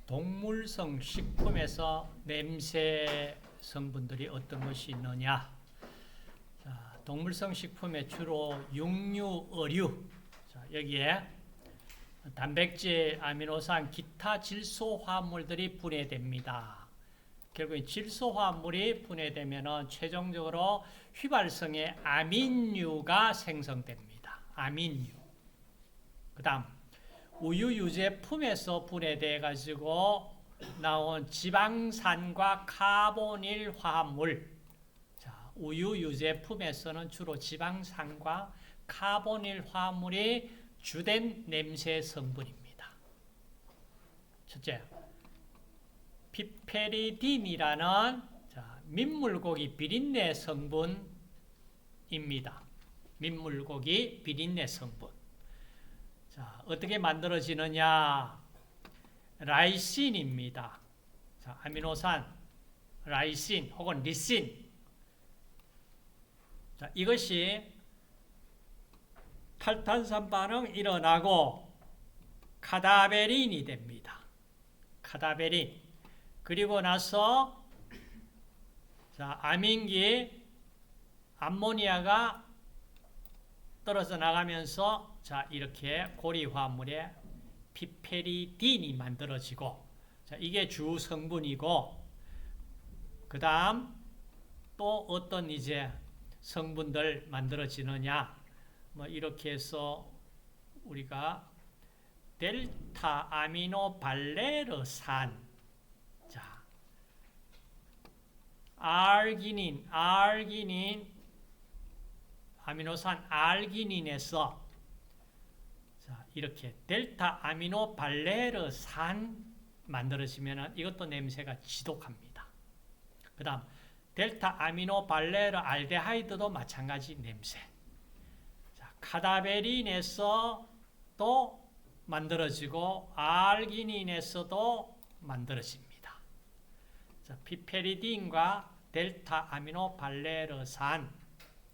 동물성 식품에서 냄새 성분들이 어떤 것이 있느냐? 자, 동물성 식품에 주로 육류, 어류, 자, 여기에 단백질, 아미노산, 기타 질소화합물들이 분해됩니다. 결국 질소화합물이 분해되면 최종적으로 휘발성의 아민류가 생성됩니다. 아민류. 그 다음 우유 유제품에서 분해돼 가지고 나온 지방산과 카보닐 화합물. 자, 우유 유제품에서는 주로 지방산과 카보닐 화합물이 주된 냄새 성분입니다. 첫째, 피페리딘이라는 민물고기 비린내 성분입니다. 민물고기 비린내 성분. 자, 어떻게 만들어지느냐? 라이신입니다. 자, 아미노산, 라이신 혹은 리신. 자, 이것이 탈탄산 반응 일어나고 카다베린이 됩니다. 카다베린. 그리고 나서 자, 아민기 암모니아가 떨어져 나가면서 자, 이렇게 고리화합물에 피페리딘이 만들어지고, 자, 이게 주 성분이고, 그 다음 또 어떤 이제 성분들 만들어지느냐, 뭐 이렇게 해서 우리가 델타 아미노 발레르산, 자, 아르기닌, 아미노산 아르기닌에서 자, 이렇게 델타 아미노 발레르산 만들어지면 이것도 냄새가 지독합니다. 그 다음 델타 아미노 발레르 알데하이드도 마찬가지 냄새. 자, 카다베린에서 또 만들어지고 알기닌에서도 만들어집니다. 자, 피페리딘과 델타 아미노 발레르산,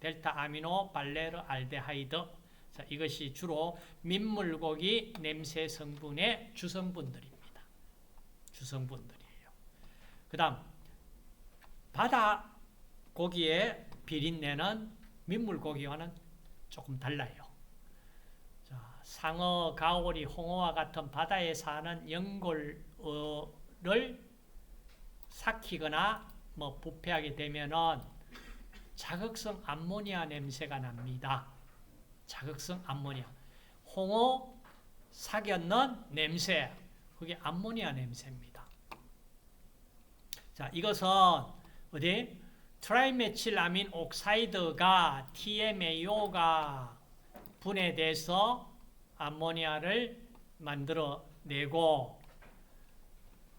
델타 아미노 발레르 알데하이드. 자, 이것이 주로 민물고기 냄새 성분의 주성분들입니다. 주성분들이에요. 그 다음 바다 고기의 비린내는 민물고기와는 조금 달라요. 자, 상어, 가오리, 홍어와 같은 바다에 사는 연골을 삭히거나 뭐 부패하게 되면은 자극성 암모니아 냄새가 납니다. 자극성 암모니아. 홍어 삭였는 냄새. 그게 암모니아 냄새입니다. 자, 이것은 어디? 트라이메틸아민 옥사이드가 TMAO가 분해돼서 암모니아를 만들어내고,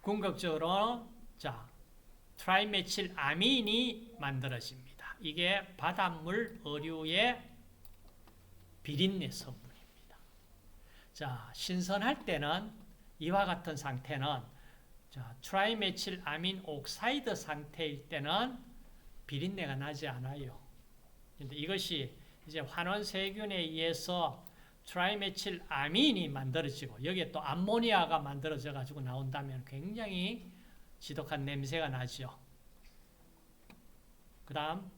궁극적으로 자, 트라이메틸아민이 만들어집니다. 이게 바닷물 어류의 비린내 성분입니다. 자, 신선할 때는 이와 같은 상태는 자, 트라이메틸아민 옥사이드 상태일 때는 비린내가 나지 않아요. 근데 이것이 이제 환원 세균에 의해서 트라이메틸아민이 만들어지고 여기에 또 암모니아가 만들어져 가지고 나온다면 굉장히 지독한 냄새가 나죠. 그 다음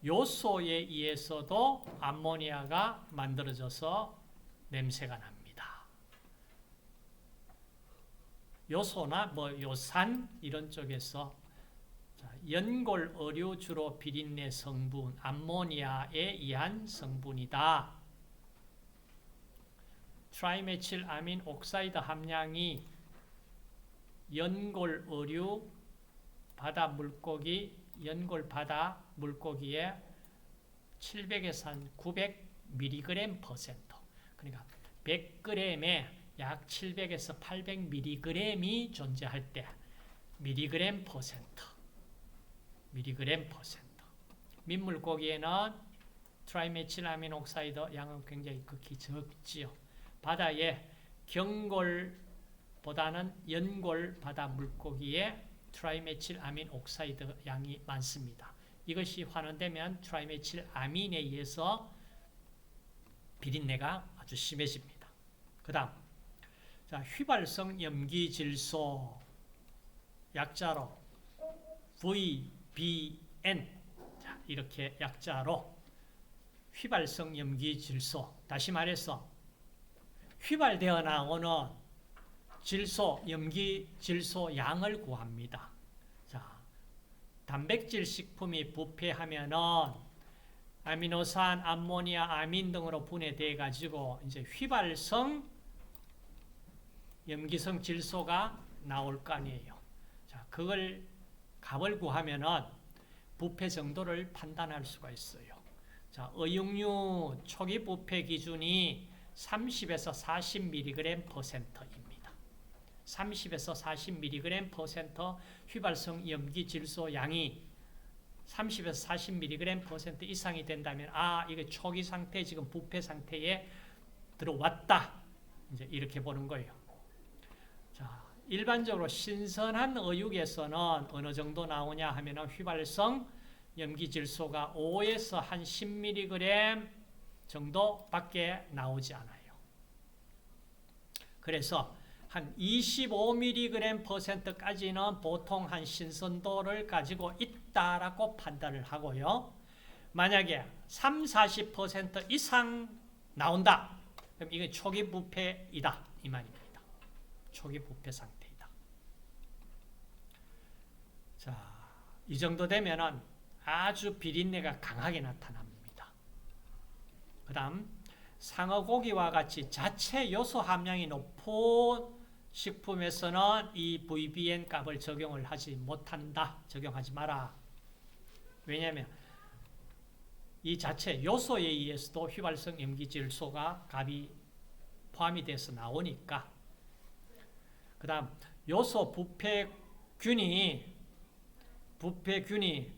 요소에 의해서도 암모니아가 만들어져서 냄새가 납니다. 요소나 뭐 요산 이런 쪽에서 연골 어류 주로 비린내 성분 암모니아에 의한 성분이다. 트라이메틸아민 옥사이드 함량이 연골 어류 바다 물고기 연골 바다 물고기의 700에서 한 900mg%. 그러니까 100g에 약 700에서 800mg이 존재할 때 mg%. 민물고기에는 트라이메틸아민 옥사이드 양은 굉장히 극히 적지요. 바다의 경골보다는 연골 바다 물고기에 트라이메틸아민 옥사이드 양이 많습니다. 이것이 환원되면 트라이메틸아민에 의해서 비린내가 아주 심해집니다. 그 다음 자, 휘발성 염기질소 약자로 VBN. 자, 이렇게 약자로 휘발성 염기질소. 다시 말해서 휘발되어 나오는 질소, 염기질소 양을 구합니다. 자, 단백질 식품이 부패하면은 아미노산, 암모니아, 아민 등으로 분해돼 가지고 이제 휘발성 염기성 질소가 나올 거 아니에요. 자, 그걸 값을 구하면은 부패 정도를 판단할 수가 있어요. 자, 어육류 초기 부패 기준이 30에서 40mg%입니다. 30에서 40mg% 휘발성 염기질소 양이 30에서 40mg% 이상이 된다면 이게 초기 상태, 지금 부패 상태에 들어왔다. 이제 이렇게 보는 거예요. 자, 일반적으로 신선한 어육에서는 어느 정도 나오냐 하면 휘발성 염기질소가 5에서 한 10mg 정도밖에 나오지 않아요. 그래서 한 25mg%까지는 보통 한 신선도를 가지고 있다라고 판단을 하고요. 만약에 30-40% 이상 나온다. 그럼 이게 초기 부패이다. 이 말입니다. 초기 부패 상태이다. 자, 이 정도 되면은 아주 비린내가 강하게 나타납니다. 그 다음 상어고기와 같이 자체 요소 함량이 높은 식품에서는 이 VBN 값을 적용을 하지 못한다. 적용하지 마라. 왜냐하면 이 자체 요소에 의해서도 휘발성 염기질소가 값이 포함이 돼서 나오니까. 그 다음 요소 부패균이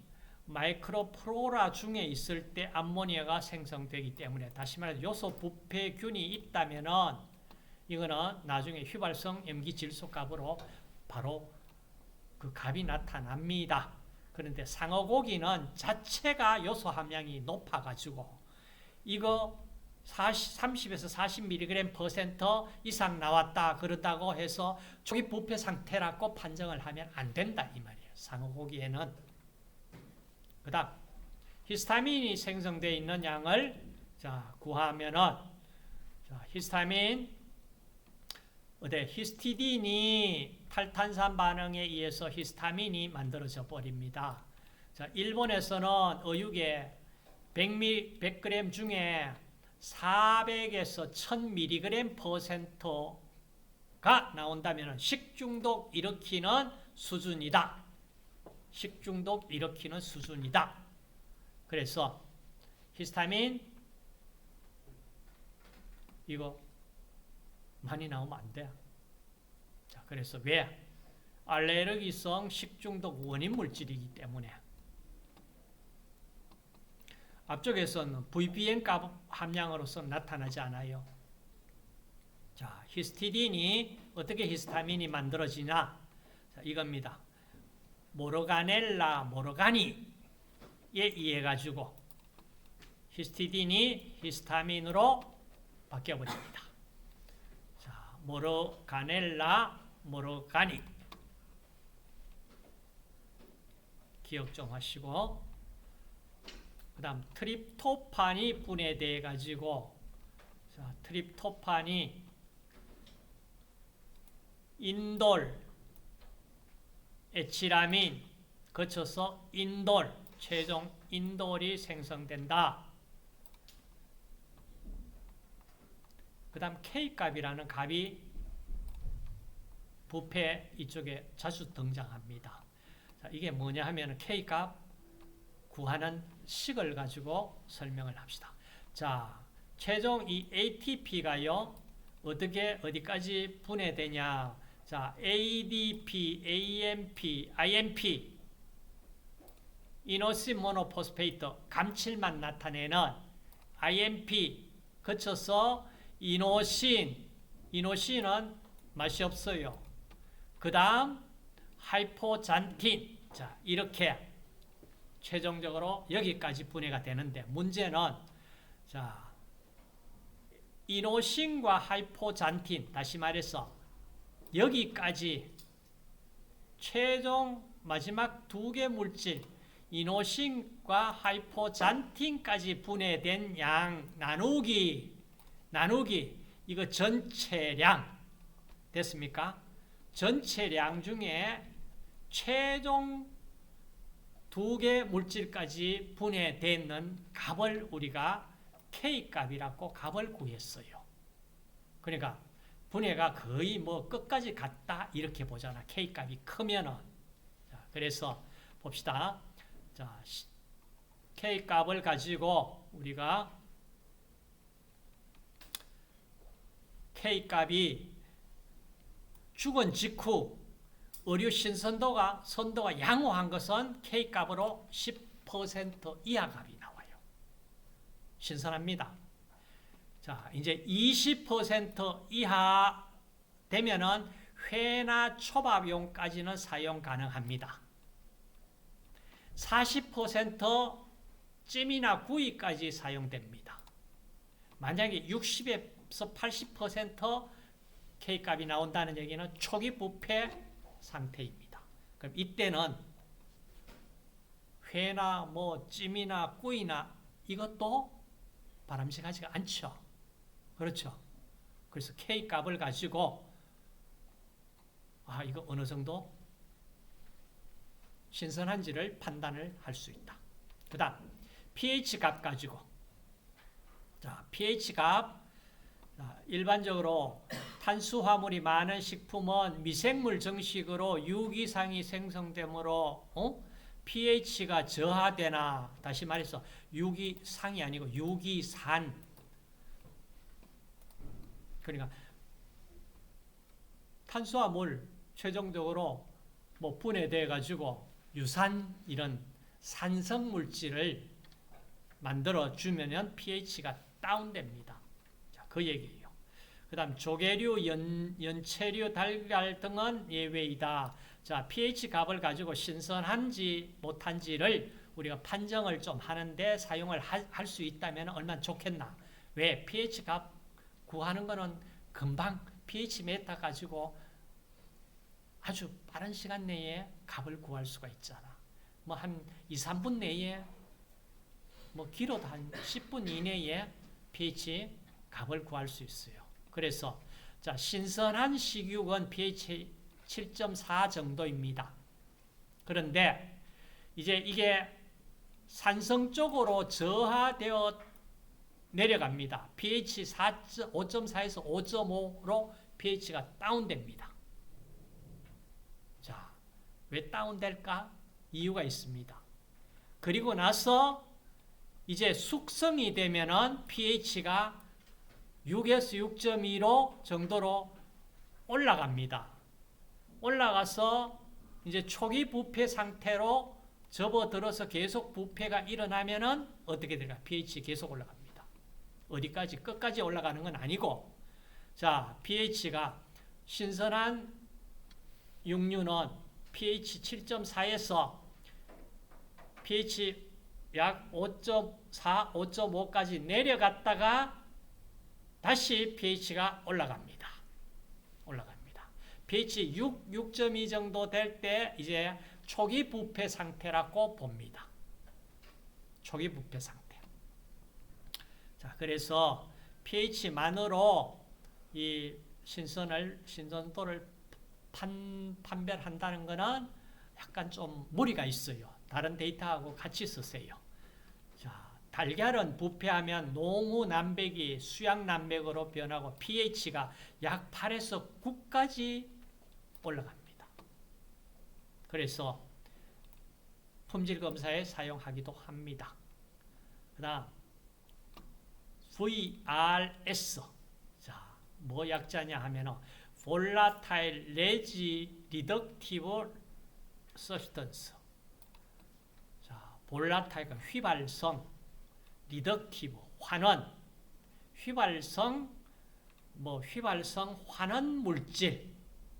마이크로플로라 중에 있을 때 암모니아가 생성되기 때문에, 다시 말해서 요소 부패균이 있다면은 이거는 나중에 휘발성 염기질소 값으로 바로 그 값이 나타납니다. 그런데 상어고기는 자체가 요소 함량이 높아가지고 이거 30에서 40mg% 이상 나왔다 그런다고 해서 초기 부패 상태라고 판정을 하면 안 된다 이 말이에요. 상어고기에는. 그 다음 히스타민이 생성되어 있는 양을 구하면은 히스타민 히스티딘이 탈탄산 반응에 의해서 히스타민이 만들어져 버립니다. 자, 일본에서는 어육에 100g 중에 400에서 1000mg%가 나온다면 식중독 일으키는 수준이다. 식중독 일으키는 수준이다. 그래서 히스타민 이거 많이 나오면 안 돼. 자, 그래서 왜? 알레르기성 식중독 원인 물질이기 때문에. 앞쪽에서는 VBN 값 함량으로서 나타나지 않아요. 자, 히스티딘이 어떻게 히스타민이 만들어지냐? 자, 이겁니다. 모르가넬라 모르가니에 의해 가지고 히스티딘이 히스타민으로 바뀌어 버립니다. 자, 모르가넬라 모르가니 기억 좀 하시고, 그 다음 트립토판이 분해돼 가지고, 자, 트립토판이 인돌, 에치라민 거쳐서 인돌, 최종 인돌이 생성된다. 그 다음 K값이라는 값이 부패 이쪽에 자주 등장합니다. 자, 이게 뭐냐 하면 K값 구하는 식을 가지고 설명을 합시다. 자, 최종 이 ATP가요, 어떻게 어디까지 분해되냐? 자, ADP, AMP, IMP, 이노신 모노포스페이트, 감칠맛 나타내는 IMP 거쳐서 이노신은 맛이 없어요. 그 다음 하이포잔틴. 자, 이렇게 최종적으로 여기까지 분해가 되는데, 문제는 자, 이노신과 하이포잔틴, 다시 말해서 여기까지 최종 마지막 두 개 물질 이노신과 하이포잔틴까지 분해된 양 나누기 이거 전체량 됐습니까? 전체량 중에 최종 두 개 물질까지 분해되는 값을 우리가 K값이라고 값을 구했어요. 그러니까 분해가 거의 뭐 끝까지 갔다 이렇게 보잖아. K값이 크면은. 자, 그래서 봅시다. 자, K값을 가지고 우리가 K값이 죽은 직후 의류 신선도가 양호한 것은 K값으로 10% 이하 값이 나와요. 신선합니다. 자, 이제 20% 이하 되면은 회나 초밥용까지는 사용 가능합니다. 40% 찜이나 구이까지 사용됩니다. 만약에 60에서 80% K값이 나온다는 얘기는 초기 부패 상태입니다. 그럼 이때는 회나 뭐 찜이나 구이나 이것도 바람직하지가 않죠. 그렇죠. 그래서 K값을 가지고 이거 어느 정도 신선한지를 판단을 할 수 있다. 그 다음 pH값 가지고 자, pH값 일반적으로 탄수화물이 많은 식품은 미생물 정식으로 유기상이 생성되므로 pH가 저하되나 다시 말해서 유기상이 아니고 유기산 그러니까 탄수화물 최종적으로 뭐 분해돼 가지고 유산 이런 산성 물질을 만들어 주면은 pH가 다운됩니다. 자, 그 얘기예요. 그다음 조개류, 연체류, 달걀 등은 예외이다. 자, pH 값을 가지고 신선한지 못한지를 우리가 판정을 좀 하는데 사용을 할 수 있다면 얼마나 좋겠나. 왜? pH 값 구하는 거는 금방 pH 메타 가지고 아주 빠른 시간 내에 값을 구할 수가 있잖아. 뭐 한 2, 3분 내에 뭐 길어도 한 10분 이내에 pH 값을 구할 수 있어요. 그래서 자, 신선한 식육은 pH 7.4 정도입니다. 그런데 이제 이게 산성 쪽으로 저하되어 내려갑니다. pH 5.4에서 5.5로 pH가 다운됩니다. 자, 왜 다운될까? 이유가 있습니다. 그리고 나서 이제 숙성이 되면은 pH가 6에서 6.2로 정도로 올라갑니다. 올라가서 이제 초기 부패 상태로 접어들어서 계속 부패가 일어나면은 어떻게 될까? pH 계속 올라갑니다. 어디까지? 끝까지 올라가는 건 아니고, 자, pH가 신선한 육류는 pH 7.4에서 pH 약 5.4, 5.5까지 내려갔다가 다시 pH가 올라갑니다. pH 6, 6.2 정도 될 때 이제 초기 부패 상태라고 봅니다. 초기 부패 상태. 자, 그래서 pH만으로 이 신선도를 판별한다는 것은 약간 좀 무리가 있어요. 다른 데이터하고 같이 쓰세요. 자, 달걀은 부패하면 농후난백이 수양난백으로 변하고 pH가 약 8에서 9까지 올라갑니다. 그래서 품질 검사에 사용하기도 합니다. 그 다음 VRS 자, 뭐 약자냐 하면은 Volatile Reductive Substance 자, Volatile가 휘발성 리덕티브 환원 휘발성 환원 물질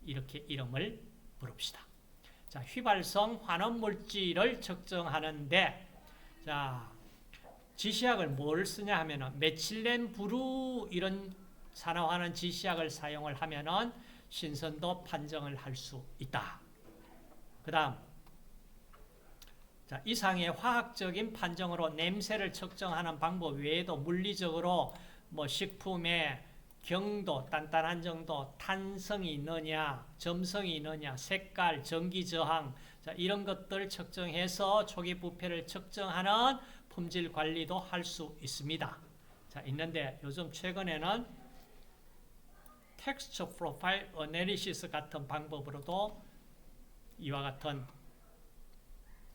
이렇게 이름을 부릅시다. 자, 휘발성 환원 물질을 측정하는데 자, 지시약을 뭘 쓰냐 하면은 메칠렌 브루 이런 산화하는 지시약을 사용을 하면은 신선도 판정을 할 수 있다. 그 다음, 자, 이상의 화학적인 판정으로 냄새를 측정하는 방법 외에도 물리적으로 뭐 식품의 경도, 단단한 정도, 탄성이 있느냐, 점성이 있느냐, 색깔, 전기 저항, 자, 이런 것들 측정해서 초기 부패를 측정하는 품질 관리도 할 수 있습니다. 자, 있는데 요즘 최근에는 텍스처 프로파일 어널리시스 같은 방법으로도 이와 같은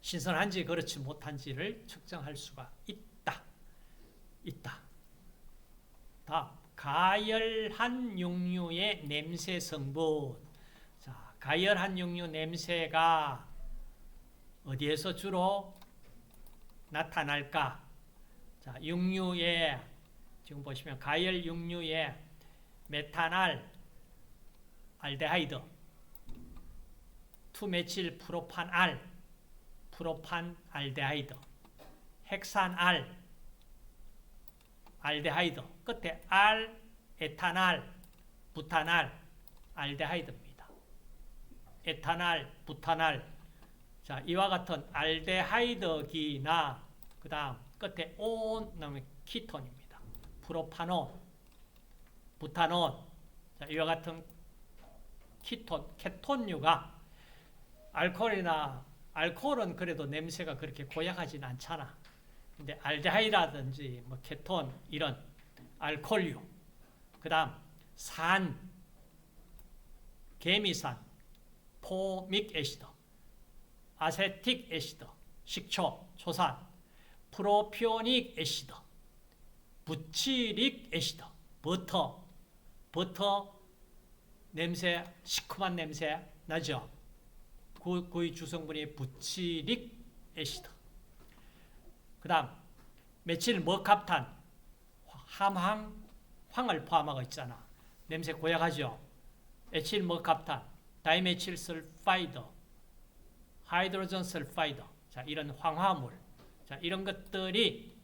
신선한지 그렇지 못한지를 측정할 수가 있다. 다음, 가열한 육류의 냄새 성분. 자, 가열한 육류 냄새가 어디에서 주로 나타날까? 자, 육류의 지금 보시면 가열 육류의 메탄알 알데하이드, 투메칠 프로판 알데하이드, 헥산알 알데하이드, 끝에 알, 에탄알, 부탄알, 알데하이드입니다. 에탄알, 부탄알. 자, 이와 같은 알데하이드기나 그 다음 끝에 온, 그다음에 키톤입니다. 프로파논, 부탄온. 자, 이와 같은 키톤, 케톤류가 알코올은 그래도 냄새가 그렇게 고약하진 않잖아. 근데 알데하이드라든지 뭐 케톤 이런 알코올류, 그 다음 산, 개미산, 포믹 애시드, 아세틱 애시드, 식초, 초산, 프로피오닉 애시드, 부치릭 애시드, 버터 냄새, 시큼한 냄새 나죠? 그의 주성분이 부치릭 애시드. 그 다음 메칠 머캅탄, 황을 포함하고 있잖아. 냄새 고약하죠? 에칠 머캅탄, 다이메칠 설파이드, 하이드로전 설파이드. 자, 이런 황화물. 자, 이런 것들이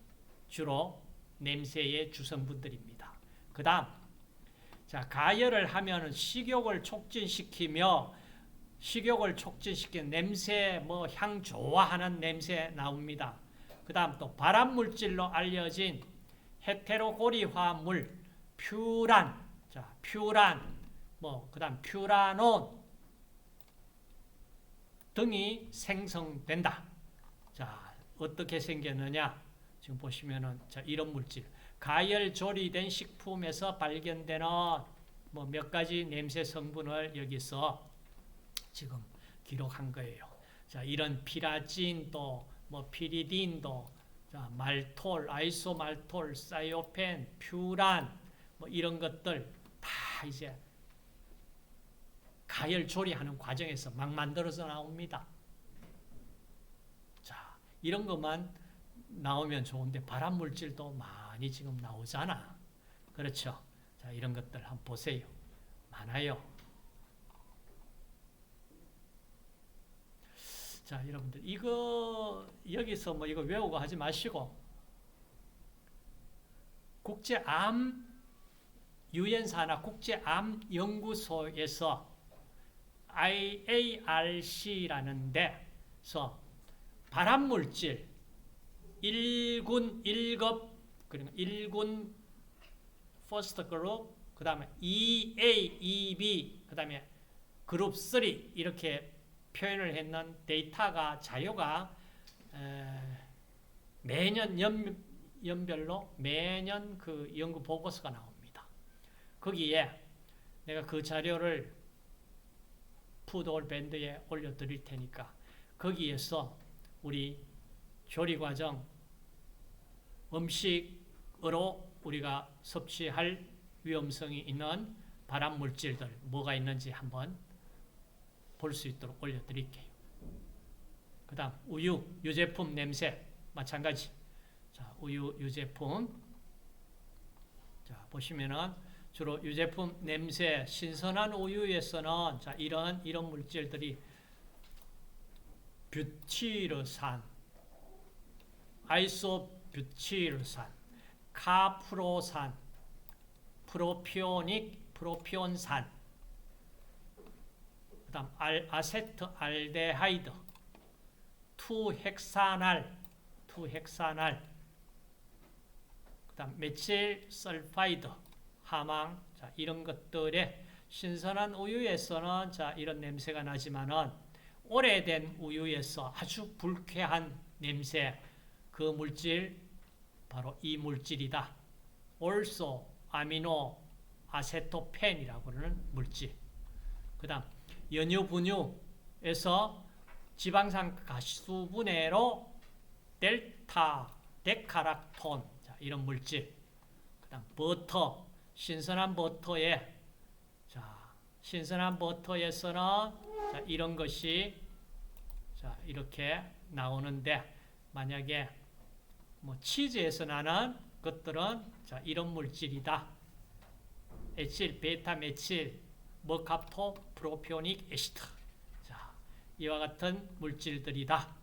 주로 냄새의 주성분들입니다. 그 다음, 자, 가열을 하면 식욕을 촉진시키며 냄새, 뭐 향 좋아하는 냄새 나옵니다. 그 다음 또 발암물질로 알려진 헤테로고리 화물, 퓨란, 자, 그 다음 퓨라논 등이 생성된다. 자, 어떻게 생겼느냐? 지금 보시면은, 자, 이런 물질. 가열 조리된 식품에서 발견되는 뭐 몇 가지 냄새 성분을 여기서 지금 기록한 거예요. 자, 이런 피라진도, 뭐 피리딘도, 자, 말톨, 아이소말톨, 사이오펜, 퓨란, 뭐 이런 것들 다 이제 가열 조리하는 과정에서 막 만들어서 나옵니다. 자, 이런 것만 나오면 좋은데 발암 물질도 많이 지금 나오잖아. 그렇죠? 자, 이런 것들 한번 보세요. 많아요. 자, 여러분들 이거 여기서 뭐 이거 외우고 하지 마시고 국제암 유엔사나 국제암연구소에서 IARC라는 데서 발암물질 1군 1급, 그러니까 1군 퍼스트 그룹, 그 다음에 2A, 2B, 그 다음에 그룹 3 이렇게 표현을 했는 데이터가 자료가 매년 연별로 매년 그 연구 보고서가 나옵니다. 거기에 내가 그 자료를 푸드올 밴드에 올려드릴 테니까 거기에서 우리 조리과정 음식으로 우리가 섭취할 위험성이 있는 발암물질들 뭐가 있는지 한번 볼 수 있도록 올려드릴게요. 그 다음 우유, 유제품 냄새 마찬가지. 자, 우유, 유제품. 자, 보시면은 주로 유제품 냄새, 신선한 우유에서는 자, 이런 물질들이 뷰티르산, 아이소뷰티르산, 카프로산, 프로피온산, 그다음 아세트알데하이드, 투헥사날, 그다음 메칠설파이드, 하망. 자, 이런 것들에 신선한 우유에서는 자, 이런 냄새가 나지만은 오래된 우유에서 아주 불쾌한 냄새, 그 물질 바로 이 물질이다. 올소 아미노 아세토펜이라고 그러는 물질. 그다음 연유 분유에서 지방산 가수분해로 델타 데카락톤, 자, 이런 물질. 그다음 버터, 신선한 버터에 신선한 버터에서는 자, 이런 것이 자, 이렇게 나오는데, 만약에 뭐 치즈에서 나는 것들은 자, 이런 물질이다. 에틸 베타 메칠 머캅토 프로피오닉 에시드. 자, 이와 같은 물질들이다.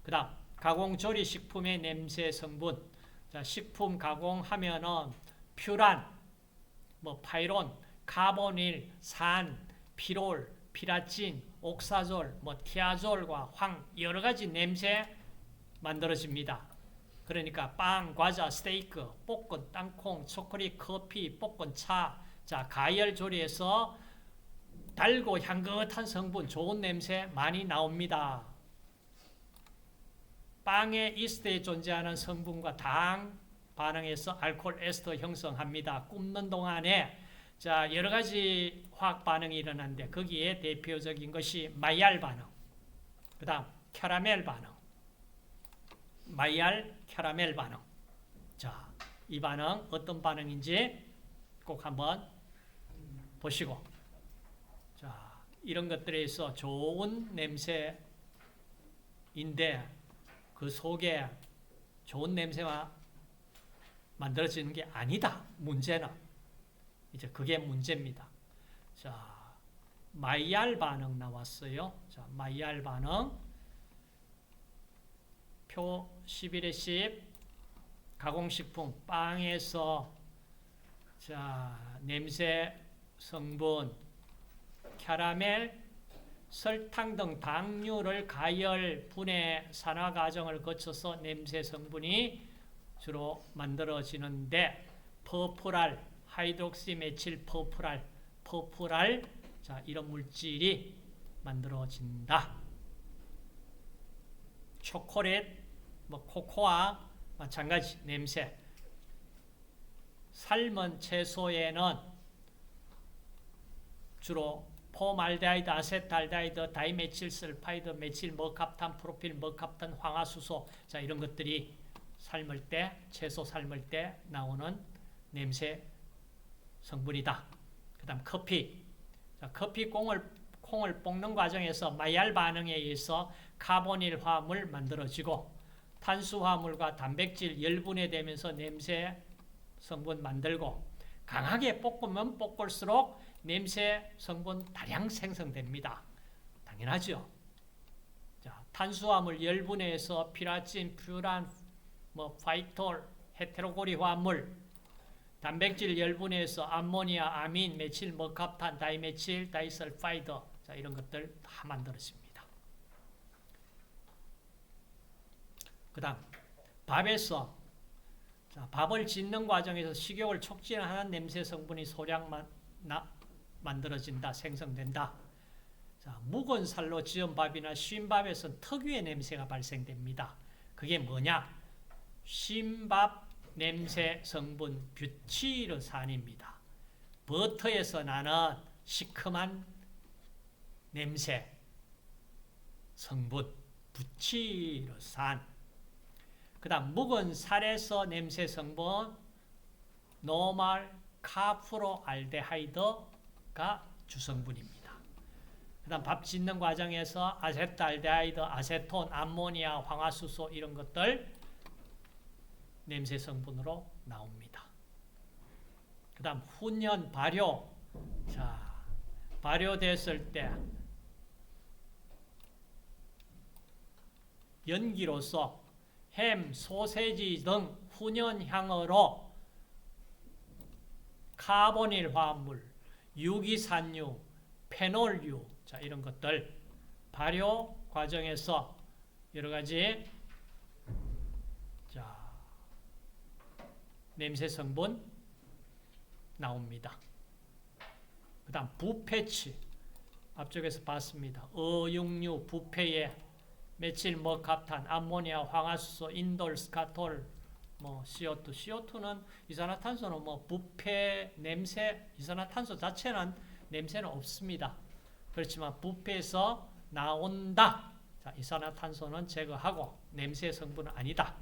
그다음 가공조리 식품의 냄새 성분. 자, 식품 가공하면은 퓨란, 뭐 파이론, 카보닐, 산, 피롤, 피라친, 옥사졸, 뭐 티아졸과 황, 여러 가지 냄새 만들어집니다. 그러니까 빵, 과자, 스테이크, 볶은 땅콩, 초콜릿, 커피, 볶은 차. 자, 가열 조리에서 달고 향긋한 성분, 좋은 냄새 많이 나옵니다. 빵에 이스트에 존재하는 성분과 당 반응해서 알코올 에스터 형성합니다. 굽는 동안에 자, 여러 가지 화학 반응이 일어나는데 거기에 대표적인 것이 마이알 반응, 그 다음 캐러멜 반응, 마이알 캐러멜 반응. 자, 이 반응 어떤 반응인지 꼭 한번 보시고, 자, 이런 것들에 있어 좋은 냄새인데 그 속에 좋은 냄새가 만들어지는 게 아니다. 문제는 이제 그게 문제입니다. 자, 마이알 반응 나왔어요. 자, 마이알 반응 표 11에 10 가공식품 빵에서 자, 냄새 성분 캐러멜, 설탕 등 당류를 가열, 분해, 산화 과정을 거쳐서 냄새 성분이 주로 만들어지는데 퍼프랄, 하이드록시 메칠 퍼프랄, 자, 이런 물질이 만들어진다. 초콜릿, 뭐 코코아 마찬가지 냄새. 삶은 채소에는 주로 포말데하이드, 아세트알데하이드, 다이메칠설파이드, 메칠 머캅탄, 프로필 머캅탄, 황화수소, 자, 이런 것들이 삶을 때, 채소 삶을 때 나오는 냄새 성분이다. 그 다음 커피. 자, 커피 콩을 볶는 과정에서 마이알 반응에 의해서 카보닐 화합물 만들어지고 탄수화물과 단백질 열분해되면서 냄새 성분 만들고, 강하게 볶으면 볶을수록 냄새 성분 다량 생성됩니다. 당연하죠. 자, 탄수화물 열분해서 피라친, 퓨란, 뭐 파이톨, 헤테로고리 화합물, 단백질 열분해서 암모니아, 아민, 메칠, 머캅탄, 다이메칠, 다이설파이드, 자, 이런 것들 다 만들어집니다. 그 다음 밥에서 자, 밥을 짓는 과정에서 식욕을 촉진하는 냄새 성분이 소량만 만들어진다, 생성된다. 자, 묵은 살로 지은 밥이나 쉰밥에서는 특유의 냄새가 발생됩니다. 그게 뭐냐? 쉰밥 냄새 성분 뷰티르산입니다. 버터에서 나는 시큼한 냄새 성분 뷰티르산. 그 다음 묵은 살에서 냄새 성분 노말 카프로알데하이드가 주성분입니다. 그 다음 밥 짓는 과정에서 아세트알데하이드, 아세톤, 암모니아, 황화수소 이런 것들 냄새 성분으로 나옵니다. 그 다음 훈연, 발효. 자, 발효됐을 때 연기로서 햄, 소세지 등 훈연향으로 카보닐 화합물, 유기산유, 페놀유, 자, 이런 것들 발효 과정에서 여러 가지 자, 냄새 성분 나옵니다. 그 다음 부패치 앞쪽에서 봤습니다. 어육류 부패에 메칠 머캅탄, 암모니아, 황화수소, 인돌, 스카톨, CO2. CO2는 이산화탄소는 부패 냄새, 이산화탄소 자체는 냄새는 없습니다. 그렇지만 부패에서 나온다. 자, 이산화탄소는 제거하고 냄새 성분은 아니다.